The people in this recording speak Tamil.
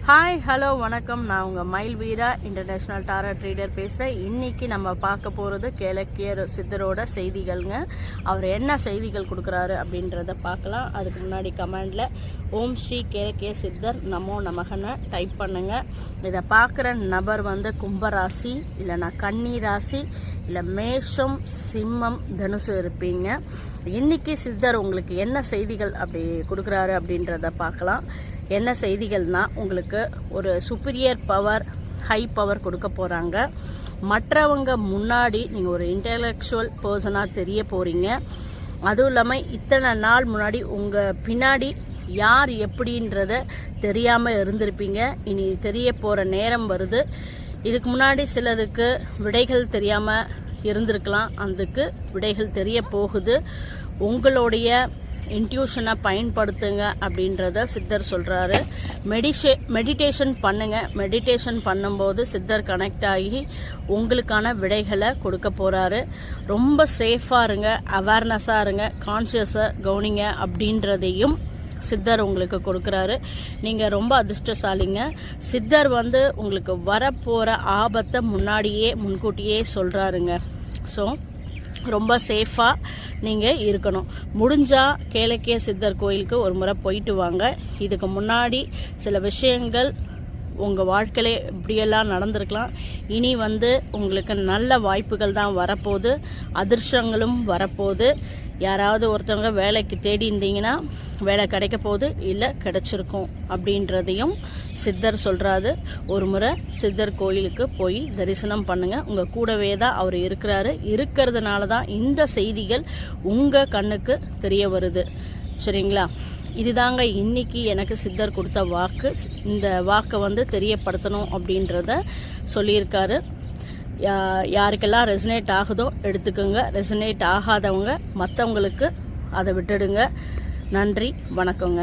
ஹாய் ஹலோ வணக்கம். நான் உங்கள் மயில் வீரா இன்டர்நேஷ்னல் டாரட் ட்ரீடர் பேசுகிறேன். இன்றைக்கி நம்ம பார்க்க போகிறது கேளக்கியர் சித்தரோட செய்திகள்ங்க. அவர் என்ன செய்திகள் கொடுக்குறாரு அப்படின்றத பார்க்கலாம். அதுக்கு முன்னாடி கமெண்டில் ஓம் ஸ்ரீ கேளக்கிய சித்தர் நமோ நமகன்னு டைப் பண்ணுங்கள். இதை பார்க்குற நபர் கும்பராசி, இல்லைனா கன்னி ராசி, இல்லை மேஷம், சிம்மம், தனுசு இருப்பீங்க. இன்றைக்கி சித்தர் உங்களுக்கு என்ன செய்திகள் அப்படி கொடுக்குறாரு அப்படின்றத பார்க்கலாம். என்ன செய்திகள்னா, உங்களுக்கு ஒரு சுப்பீரியர் பவர், ஹை பவர் கொடுக்க போகிறாங்க. மற்றவங்க முன்னாடி நீங்கள் ஒரு இன்டெலெக்சுவல் பர்சனாக தெரிய போகிறீங்க. அதுவும் இல்லாமல் இத்தனை நாள் முன்னாடி உங்கள் பின்னாடி யார் எப்படின்றத தெரியாமல் இருந்திருப்பீங்க. இனி தெரிய போகிற நேரம் வருது. இதுக்கு முன்னாடி சிலதுக்கு விடைகள் தெரியாமல் இருந்திருக்கலாம், அதுக்கு விடைகள் தெரிய போகுது. உங்களுடைய இன்ட்யூஷனை பயன்படுத்துங்க அப்படின்றத சித்தர் சொல்கிறாரு. மெடிடேஷன் பண்ணுங்கள். மெடிடேஷன் பண்ணும்போது சித்தர் கனெக்ட் ஆகி உங்களுக்கான விடைகளை கொடுக்க போகிறாரு. ரொம்ப சேஃபாக இருங்க, அவேர்னஸாக இருங்க, கான்ஷியஸாக கவனிங்க அப்படின்றதையும் சித்தர் உங்களுக்கு கொடுக்குறாரு. நீங்கள் ரொம்ப அதிர்ஷ்டசாலிங்க. சித்தர் உங்களுக்கு வரப்போகிற ஆபத்தை முன்கூட்டியே சொல்கிறாருங்க. ஸோ ரொம்ப சேஃபாக நீங்கள் இருக்கணும். முடிஞ்சால் கேளக்கிய சித்தர் கோயிலுக்கு ஒரு முறை போயிட்டு வாங்க. இதுக்கு முன்னாடி சில விஷயங்கள் உங்கள் வாழ்க்கையில இப்படியெல்லாம் நடந்திருக்கலாம். இனி உங்களுக்கு நல்ல வாய்ப்புகள் தான் வரப்போகுது, அதிர்ஷ்டங்களும் வரப்போகுது. யாராவது ஒருத்தவங்க வேலைக்கு தேடி இருந்தீங்கன்னா வேலை கிடைக்க போகுது, இல்லை கிடைச்சிருக்கும் அப்படின்றதையும் சித்தர் சொல்கிறாரு. ஒரு முறை சித்தர் கோயிலுக்கு போய் தரிசனம் பண்ணுங்கள். உங்கள் கூடவே தான் அவர் இருக்கிறதுனால தான் இந்த செய்திகள் உங்கள் கண்ணுக்கு தெரிய வருது. சரிங்களா? இதுதாங்க இன்னைக்கு எனக்கு சித்தர் கொடுத்த வாக்கு. இந்த வாக்கை தெரியப்படுத்தணும் அப்படின்றத சொல்லியிருக்காரு. யாருக்கெல்லாம் ரெசனேட் ஆகுதோ எடுத்துக்கோங்க. ரெசனேட் ஆகாதவங்க மற்றவங்களுக்கு அதை விட்டுடுங்க. நன்றி, வணக்கங்க.